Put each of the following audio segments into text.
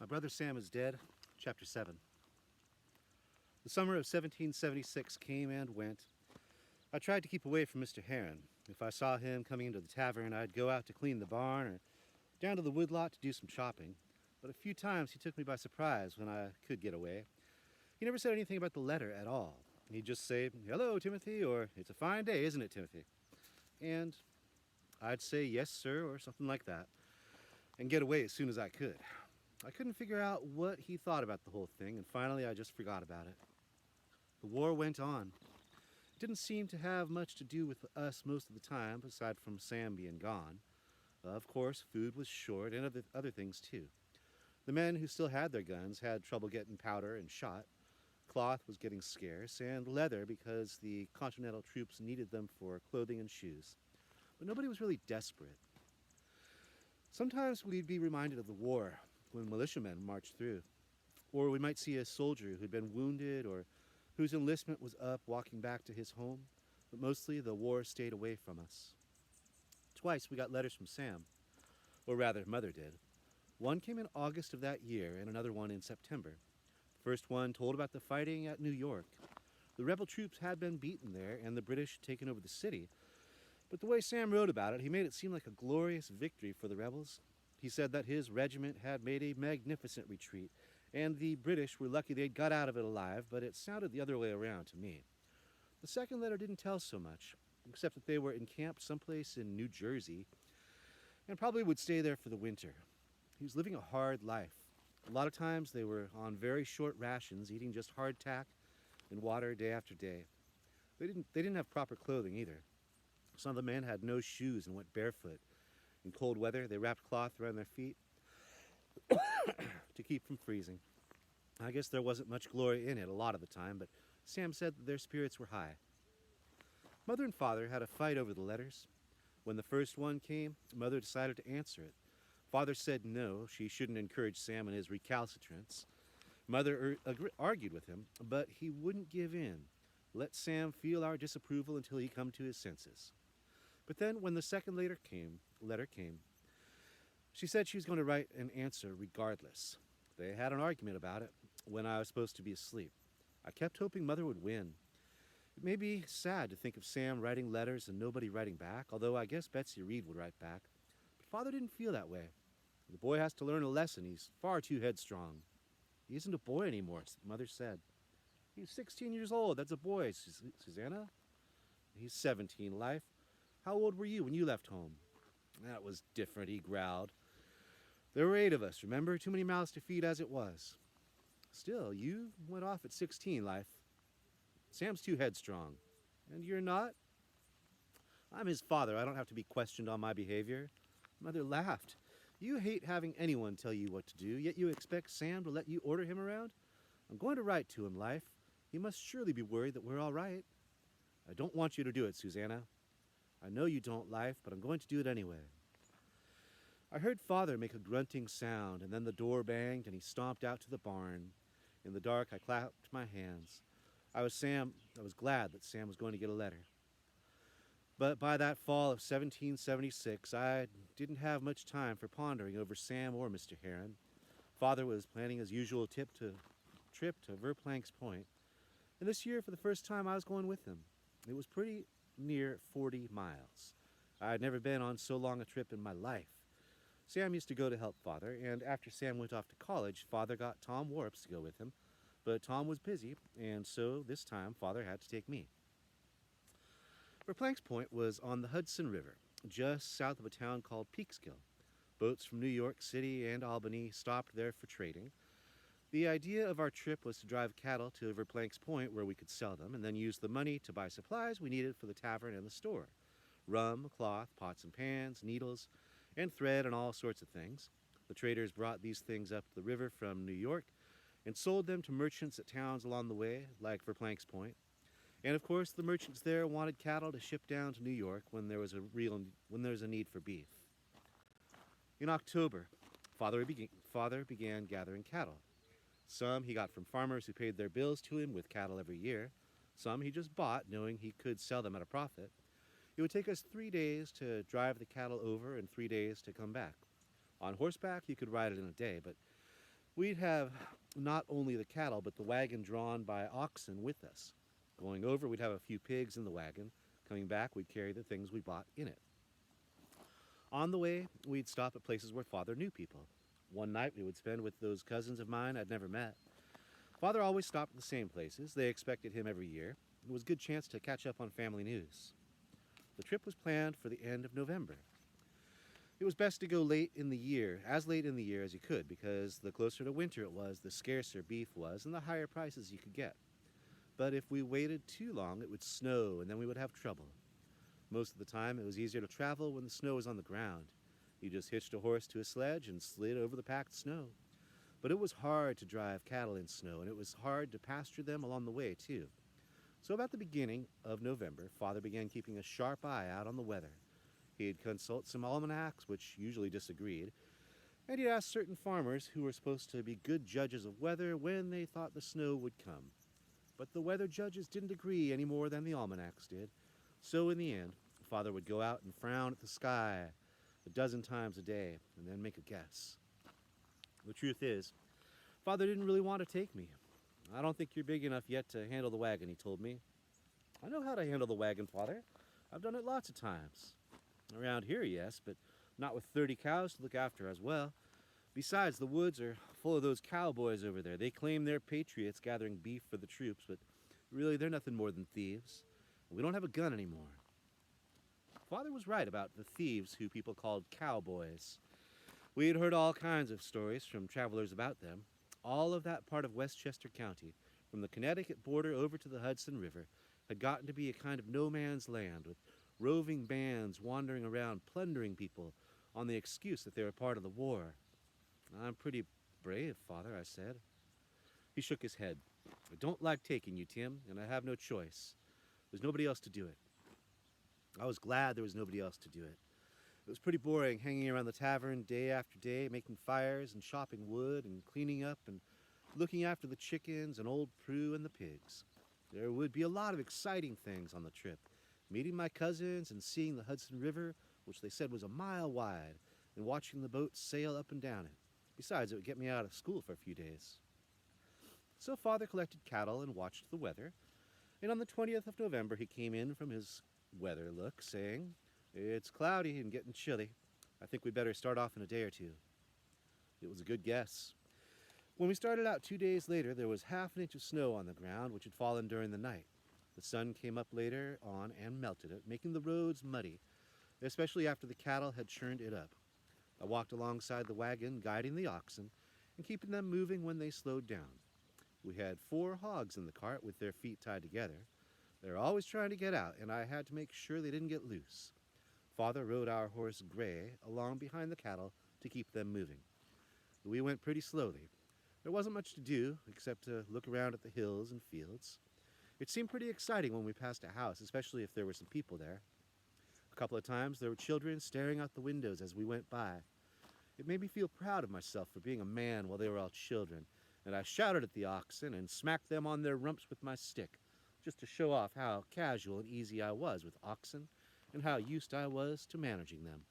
My brother Sam is dead. Chapter 7. The summer of 1776 came and went. I tried to keep away from Mr. Heron. If I saw him coming into the tavern, I'd go out to clean the barn or down to the woodlot to do some shopping. But a few times he took me by surprise when I could get away. He never said anything about the letter at all. He'd just say, "Hello, Timothy," or "It's a fine day, isn't it, Timothy?" And I'd say, "Yes, sir," or something like that, and get away as soon as I could. I couldn't figure out what he thought about the whole thing, and finally I just forgot about it. The war went on. It didn't seem to have much to do with us most of the time, aside from Sam being gone. Of course, food was short, and other things too. The men who still had their guns had trouble getting powder and shot. Cloth was getting scarce, and leather because the Continental troops needed them for clothing and shoes. But nobody was really desperate. Sometimes we'd be reminded of the war when militiamen marched through, or we might see a soldier who'd been wounded or whose enlistment was up walking back to his home, but mostly the war stayed away from us. Twice we got letters from Sam, or rather, Mother did. One came in August of that year, and another one in September. The first one told about the fighting at New York. The rebel troops had been beaten there, and the British had taken over the city. But the way Sam wrote about it, he made it seem like a glorious victory for the rebels. He said that his regiment had made a magnificent retreat, and the British were lucky they'd got out of it alive, but it sounded the other way around to me. The second letter didn't tell so much, except that they were encamped someplace in New Jersey, and probably would stay there for the winter. He was living a hard life. A lot of times they were on very short rations, eating just hardtack and water day after day. They didn't have proper clothing either. Some of the men had no shoes and went barefoot. In cold weather, they wrapped cloth around their feet to keep from freezing. I guess there wasn't much glory in it a lot of the time, but Sam said that their spirits were high. Mother and Father had a fight over the letters. When the first one came, Mother decided to answer it. Father said no, she shouldn't encourage Sam in his recalcitrance. Mother argued with him, but he wouldn't give in. Let Sam feel our disapproval until he come to his senses. But then, when the second letter came, she said she was going to write an answer regardless. They had an argument about it when I was supposed to be asleep. I kept hoping Mother would win. It may be sad to think of Sam writing letters and nobody writing back, although I guess Betsy Reed would write back. But Father didn't feel that way. The boy has to learn a lesson. He's far too headstrong. He isn't a boy anymore, Mother said. He's 16 years old. That's a boy, Susanna. He's 17, Life. How old were you when you left home? That was different, he growled. There were 8 of us, remember? Too many mouths to feed as it was. Still, you went off at 16, Life. Sam's too headstrong. And you're not? I'm his father. I don't have to be questioned on my behavior. Mother laughed. You hate having anyone tell you what to do, yet you expect Sam to let you order him around? I'm going to write to him, Life. He must surely be worried that we're all right. I don't want you to do it, Susanna. I know you don't, Life, but I'm going to do it anyway. I heard Father make a grunting sound, and then the door banged, and he stomped out to the barn. In the dark, I clapped my hands. I was glad that Sam was going to get a letter. But by that fall of 1776, I didn't have much time for pondering over Sam or Mr. Heron. Father was planning his usual trip to Verplank's Point, and this year, for the first time, I was going with him. It was pretty near 40 miles. I had never been on so long a trip in my life. Sam used to go to help Father, and after Sam went off to college, Father got Tom Warps to go with him, but Tom was busy, and so this time Father had to take me. Verplank's Point was on the Hudson River, just south of a town called Peekskill. Boats from New York City and Albany stopped there for trading. The idea of our trip was to drive cattle to Verplank's Point where we could sell them, and then use the money to buy supplies we needed for the tavern and the store. Rum, cloth, pots and pans, needles, and thread, and all sorts of things. The traders brought these things up the river from New York and sold them to merchants at towns along the way, like Verplank's Point. And of course, the merchants there wanted cattle to ship down to New York when there was a need for beef. In October, Father began gathering cattle. Some he got from farmers who paid their bills to him with cattle every year. Some he just bought, knowing he could sell them at a profit. It would take us 3 days to drive the cattle over and 3 days to come back. On horseback, you could ride it in a day, but We'd have not only the cattle, but the wagon drawn by oxen with us. Going over, we'd have a few pigs in the wagon. Coming back, we'd carry the things we bought in it. On the way, we'd stop at places where Father knew people. One night we would spend with those cousins of mine I'd never met. Father always stopped at the same places. They expected him every year. It was a good chance to catch up on family news. The trip was planned for the end of November. It was best to go late in the year, as late in the year as you could, because the closer to winter it was, the scarcer beef was, and the higher prices you could get. But if we waited too long, it would snow, and then we would have trouble. Most of the time, it was easier to travel when the snow was on the ground. You just hitched a horse to a sledge and slid over the packed snow. But it was hard to drive cattle in snow, and it was hard to pasture them along the way, too. So about the beginning of November, Father began keeping a sharp eye out on the weather. He'd consult some almanacs, which usually disagreed, and he'd ask certain farmers who were supposed to be good judges of weather when they thought the snow would come. But the weather judges didn't agree any more than the almanacs did. So in the end, Father would go out and frown at the sky a dozen times a day and then make a guess. The truth is, Father didn't really want to take me. I don't think you're big enough yet to handle the wagon, he told me. I know how to handle the wagon, Father. I've done it lots of times. Around here, yes, but not with 30 cows to look after as well. Besides, the woods are full of those cowboys over there. They claim they're patriots gathering beef for the troops, but really they're nothing more than thieves. We don't have a gun anymore. Father was right about the thieves who people called cowboys. We had heard all kinds of stories from travelers about them. All of that part of Westchester County, from the Connecticut border over to the Hudson River, had gotten to be a kind of no man's land with roving bands wandering around plundering people on the excuse that they were part of the war. I'm pretty brave, Father, I said. He shook his head. I don't like taking you, Tim, and I have no choice. There's nobody else to do it. I was glad there was nobody else to do it. It was pretty boring hanging around the tavern day after day, making fires and chopping wood and cleaning up and looking after the chickens and old Prue and the pigs. There would be a lot of exciting things on the trip. Meeting my cousins and seeing the Hudson River, which they said was a mile wide, and watching the boats sail up and down it. Besides, it would get me out of school for a few days. So Father collected cattle and watched the weather, and on the 20th of November he came in from his weather look, saying, "It's cloudy and getting chilly. I think we'd better start off in a day or two." It was a good guess. When we started out 2 days later, there was half an inch of snow on the ground, which had fallen during the night. The sun came up later on and melted it, making the roads muddy, especially after the cattle had churned it up. I walked alongside the wagon, guiding the oxen and keeping them moving when they slowed down. We had 4 hogs in the cart with their feet tied together. They were always trying to get out, and I had to make sure they didn't get loose. Father rode our horse Gray along behind the cattle to keep them moving. We went pretty slowly. There wasn't much to do except to look around at the hills and fields. It seemed pretty exciting when we passed a house, especially if there were some people there. A couple of times there were children staring out the windows as we went by. It made me feel proud of myself for being a man while they were all children, and I shouted at the oxen and smacked them on their rumps with my stick, just to show off how casual and easy I was with oxen and how used I was to managing them.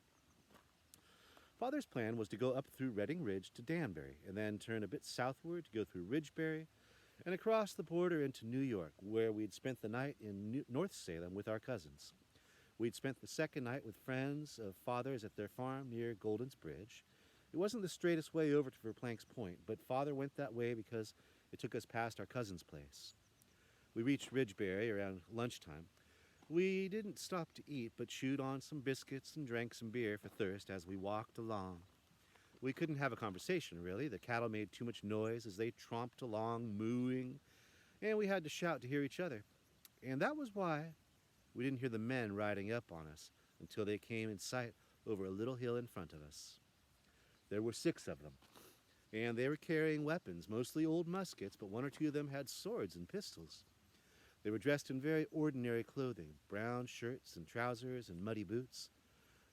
Father's plan was to go up through Redding Ridge to Danbury, and then turn a bit southward to go through Ridgebury, and across the border into New York, where we'd spent the night in North Salem with our cousins. We'd spent the second night with friends of Father's at their farm near Golden's Bridge. It wasn't the straightest way over to Verplank's Point, but Father went that way because it took us past our cousin's place. We reached Ridgebury around lunchtime. We didn't stop to eat, but chewed on some biscuits and drank some beer for thirst as we walked along. We couldn't have a conversation, really. The cattle made too much noise as they tromped along, mooing, and we had to shout to hear each other. And that was why we didn't hear the men riding up on us until they came in sight over a little hill in front of us. There were 6 of them, and they were carrying weapons, mostly old muskets, but 1 or 2 of them had swords and pistols. They were dressed in very ordinary clothing, brown shirts and trousers and muddy boots.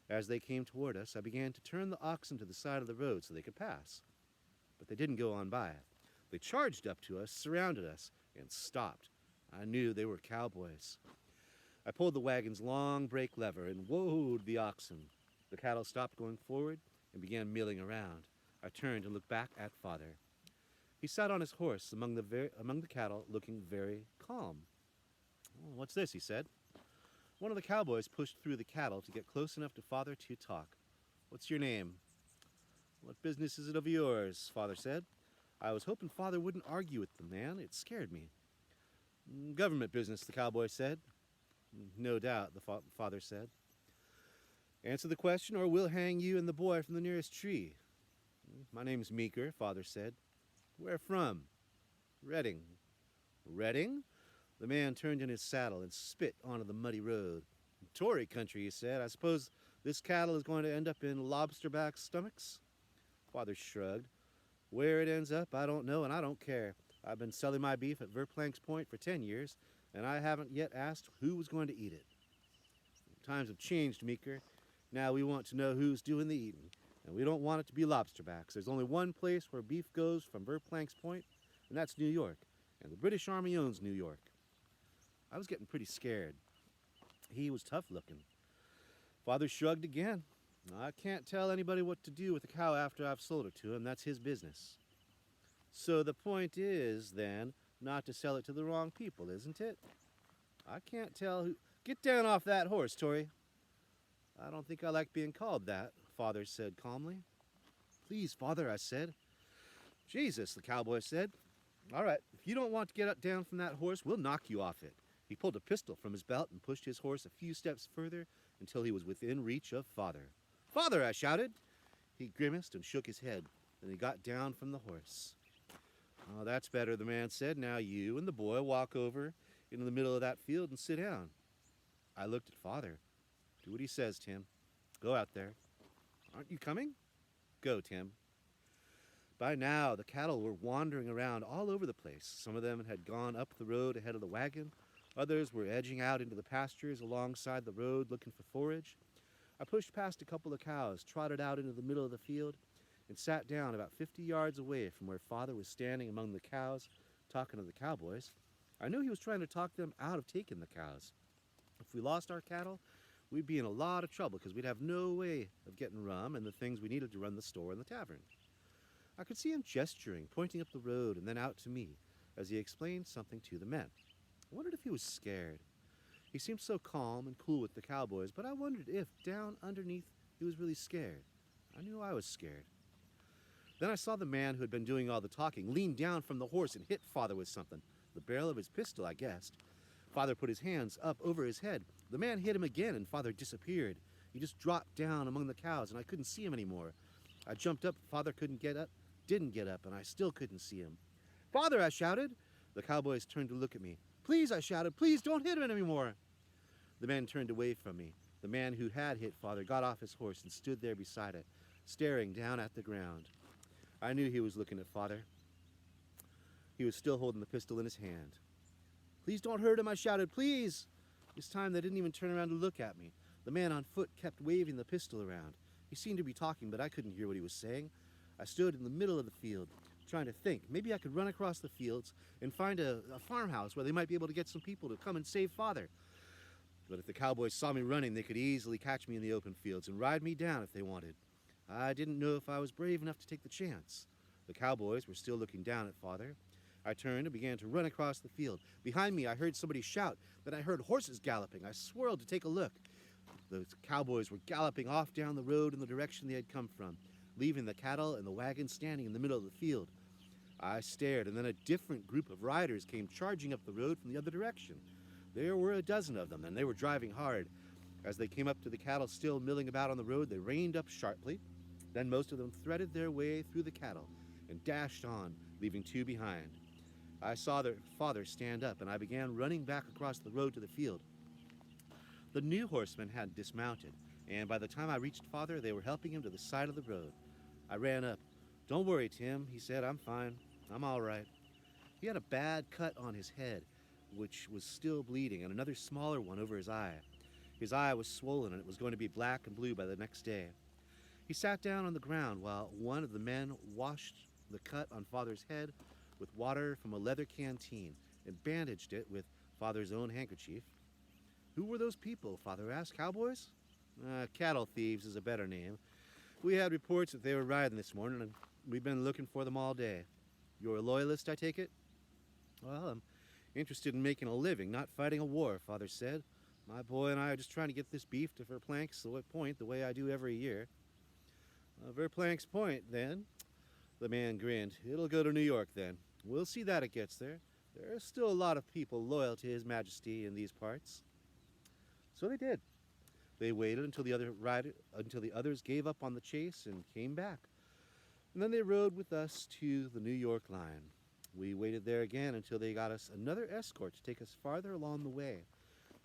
As they came toward us, I began to turn the oxen to the side of the road so they could pass. But they didn't go on by. They charged up to us, surrounded us, and stopped. I knew they were cowboys. I pulled the wagon's long brake lever and whoaed the oxen. The cattle stopped going forward and began milling around. I turned and looked back at Father. He sat on his horse among the cattle, looking very calm. "Oh, what's this?" he said. One of the cowboys pushed through the cattle to get close enough to Father to talk. "What's your name?" "What business is it of yours?" Father said. I was hoping Father wouldn't argue with the man. It scared me. "Government business," the cowboy said. "No doubt," the father said. "Answer the question, or we'll hang you and the boy from the nearest tree." "My name's Meeker," Father said. "Where from?" "Redding." "Redding?" The man turned in his saddle and spit onto the muddy road. "Tory country," he said. "I suppose this cattle is going to end up in lobsterback stomachs?" Father shrugged. "Where it ends up, I don't know, and I don't care. I've been selling my beef at Verplank's Point for 10 years, and I haven't yet asked who was going to eat it." "Times have changed, Meeker. Now we want to know who's doing the eating, and we don't want it to be lobsterbacks. There's only one place where beef goes from Verplank's Point, and that's New York, and the British Army owns New York." I was getting pretty scared. He was tough looking. Father shrugged again. "I can't tell anybody what to do with a cow after I've sold it to him. That's his business." "So the point is, then, not to sell it to the wrong people, isn't it?" "I can't tell who—" "Get down off that horse, Tory." "I don't think I like being called that," Father said calmly. "Please, Father," I said. "Jesus," the cowboy said. "All right, if you don't want to get down from that horse, we'll knock you off it." He pulled a pistol from his belt and pushed his horse a few steps further until he was within reach of Father. "Father!" I shouted. He grimaced and shook his head. Then he got down from the horse. "Oh, that's better," the man said. "Now you and the boy walk over into the middle of that field and sit down." I looked at Father. "Do what he says, Tim. Go out there." "Aren't you coming?" "Go, Tim." By now, the cattle were wandering around all over the place. Some of them had gone up the road ahead of the wagon. Others were edging out into the pastures alongside the road looking for forage. I pushed past a couple of cows, trotted out into the middle of the field, and sat down about 50 yards away from where Father was standing among the cows, talking to the cowboys. I knew he was trying to talk them out of taking the cows. If we lost our cattle, we'd be in a lot of trouble because we'd have no way of getting rum and the things we needed to run the store and the tavern. I could see him gesturing, pointing up the road and then out to me as he explained something to the men. I wondered if he was scared. He seemed so calm and cool with the cowboys, but I wondered if, down underneath, he was really scared. I knew I was scared. Then I saw the man who had been doing all the talking lean down from the horse and hit Father with something. The barrel of his pistol, I guessed. Father put his hands up over his head. The man hit him again, and Father disappeared. He just dropped down among the cows, and I couldn't see him anymore. I jumped up. Father didn't get up, and I still couldn't see him. "Father!" I shouted. The cowboys turned to look at me. "Please," I shouted, "please don't hit him anymore." The men turned away from me. The man who had hit Father got off his horse and stood there beside it, staring down at the ground. I knew he was looking at Father. He was still holding the pistol in his hand. "Please don't hurt him," I shouted, "please." This time they didn't even turn around to look at me. The man on foot kept waving the pistol around. He seemed to be talking, but I couldn't hear what he was saying. I stood in the middle of the field, trying to think. Maybe I could run across the fields and find a farmhouse where they might be able to get some people to come and save Father. But if the cowboys saw me running, they could easily catch me in the open fields and ride me down if they wanted. I didn't know if I was brave enough to take the chance. The cowboys were still looking down at Father. I turned and began to run across the field. Behind me, I heard somebody shout. Then I heard horses galloping. I swirled to take a look. The cowboys were galloping off down the road in the direction they had come from, leaving the cattle and the wagon standing in the middle of the field. I stared, and then a different group of riders came charging up the road from the other direction. There were a dozen of them, and they were driving hard. As they came up to the cattle still milling about on the road, they reined up sharply. Then most of them threaded their way through the cattle and dashed on, leaving two behind. I saw their father stand up, and I began running back across the road to the field. The new horsemen had dismounted, and by the time I reached Father, they were helping him to the side of the road. I ran up. "Don't worry, Tim," he said. "I'm fine. I'm all right." He had a bad cut on his head, which was still bleeding, and another smaller one over his eye. His eye was swollen, and it was going to be black and blue by the next day. He sat down on the ground while one of the men washed the cut on Father's head with water from a leather canteen and bandaged it with Father's own handkerchief. "Who were those people?" Father asked. "Cowboys?" "Cattle thieves is a better name. We had reports that they were riding this morning, and we've been looking for them all day." You're a loyalist, I take it? Well, I'm interested in making a living, not fighting a war, Father said. My boy and I are just trying to get this beef to Verplank's Point the way I do every year. Verplank's Point, then? The man grinned. It'll go to New York, then. We'll see that it gets there. There are still a lot of people loyal to His Majesty in these parts. So they did. They waited until the others gave up on the chase and came back. And then they rode with us to the New York line. We waited there again until they got us another escort to take us farther along the way.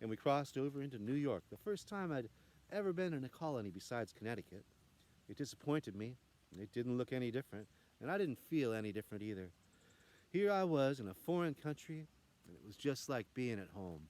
And we crossed over into New York, the first time I'd ever been in a colony besides Connecticut. It disappointed me. It didn't look any different, and I didn't feel any different either. Here I was in a foreign country, and it was just like being at home.